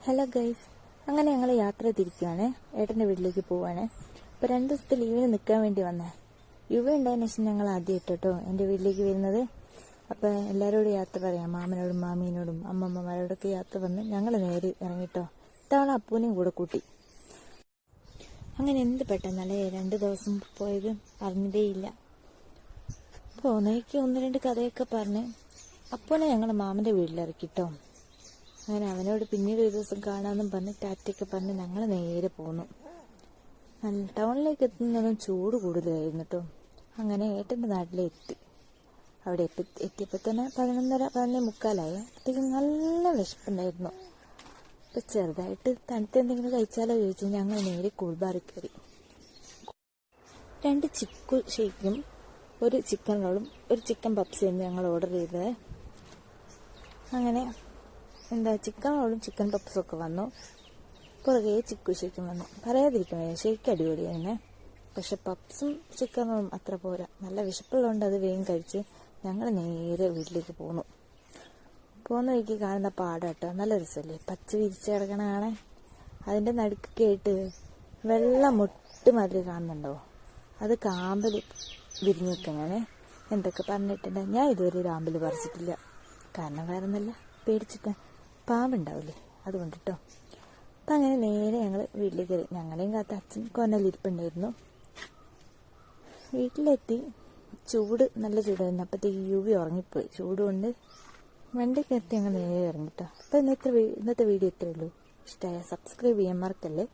Hello guys, അങ്ങനെ ഞങ്ങൾ യാത്ര തിരിക്കുകയാണ്. ഏട്ടൻ്റെ വീട്ടിലേക്ക് പോവാണ്. ഇപ്പോൾ 2 ദിവസത്തെ ലീവിന് നിൽക്കാൻ വേണ്ടി വന്നേ. യുവ ഉണ്ടായതിനു ശേഷം ഞങ്ങൾ ആദ്യം കേട്ടോ എൻ്റെ വീട്ടിലേക്ക് വരുന്നത്. അപ്പോൾ എല്ലാവരോടും യാത്ര പറയാം, മാമനോടും മാമീനോടും അമ്മമ്മമാരോടൊക്കെ യാത്ര വന്ന് ഞങ്ങൾ നേരെ ഇറങ്ങിട്ടോ. ഇത്തവണ അപ്പൂനെയും കൂടെ കൂട്ടി. അങ്ങനെ എന്ത് പെട്ടെന്നല്ലേ 2 ദിവസം പോയത് അറിഞ്ഞതേയില്ല. പോന്നേക്ക് 1-2 കഥയൊക്കെ പറഞ്ഞ് അപ്പൂനെ ഞങ്ങൾ മാമൻ്റെ വീട്ടിലിറക്കിട്ടോ. അങ്ങനെ അവനോട് പിന്നീട് ഒരു ദിവസം കാണാമെന്നും പറഞ്ഞ് ടാറ്റയൊക്കെ പറഞ്ഞ് ഞങ്ങൾ നേരെ പോന്നു. നല്ല ടൗണിലേക്ക് എത്തുന്നതും ചൂട് കൂടുതലായിരുന്നു കേട്ടോ. അങ്ങനെ ഏട്ടൻ്റെ നാട്ടിലെത്തി. അവിടെ എത്തിയപ്പോൾ തന്നെ 11:30-11:45. അപ്പോഴത്തേക്കും നല്ല വിശപ്പുണ്ടായിരുന്നു. അപ്പോൾ ചെറുതായിട്ട് തണുത്ത് എന്തെങ്കിലും കഴിച്ചാലോ ചോദിച്ചു ഞങ്ങൾ നേരെ കൂൾബാറിൽ കയറി. 2 ചിക്കു ഷേക്കും 1 ചിക്കൻ റോളും 1 ചിക്കൻ പപ്സും ഞങ്ങൾ ഓർഡർ ചെയ്തത്. അങ്ങനെ ചിക്കൻ റോളും ചിക്കൻ പപ്സും ഒക്കെ വന്നു. പുറകെ ചിക്കു ഷേക്കും വന്നു. പറയാതിരിക്കണേ, ഷേക്ക് അടിപൊളിയാണ്. പക്ഷെ പപ്സും ചിക്കൻ റോളും അത്ര പോരാ. നല്ല വിശപ്പുള്ളതുകൊണ്ട് അത് വേഗം കഴിച്ച് ഞങ്ങൾ നേരെ വീട്ടിലേക്ക് പോന്നു. പോകുന്ന വഴിക്ക് കാണുന്ന പാടാട്ടോ, നല്ല രസമല്ലേ, പച്ച വിരിച്ച് കിടക്കണ കാണാൻ. അതിൻ്റെ നടുക്കൊക്കെ ആയിട്ട് വെള്ള മുട്ട് മാതിരി കാണുന്നുണ്ടോ, അത് കാമ്പൽ വിരിഞ്ഞ് നിൽക്കണേ. എന്തൊക്കെ പറഞ്ഞിട്ടുണ്ട്. ഞാൻ ഇതുവരെ ഒരു ആമ്പൽ പറിച്ചിട്ടില്ല. കാരണം വേറെ ഒന്നല്ല, പേടിച്ചിട്ട് പാമ്പുണ്ടാവില്ലേ, അതുകൊണ്ടിട്ടോ. അപ്പം അങ്ങനെ നേരെ ഞങ്ങൾ വീട്ടിലേക്ക് കയറി. ഞങ്ങളെയും കാത്ത അച്ഛൻ കൊന്നലിരിപ്പുണ്ടായിരുന്നു. വീട്ടിലെത്തി. ചൂട് നല്ല ചൂടായിരുന്നു. അപ്പോഴത്തേക്ക് യുവി ഉറങ്ങിപ്പോയി. ചൂടുകൊണ്ട് വണ്ടി കയറ്റി ഞങ്ങൾ നേരെ ഇറങ്ങിട്ടോ. അപ്പോൾ ഇന്നത്തെ വീഡിയോ ഇത്രയേ ഉള്ളൂ. ഇഷ്ടമായ സബ്സ്ക്രൈബ് ചെയ്യാൻ മറക്കല്ലേ.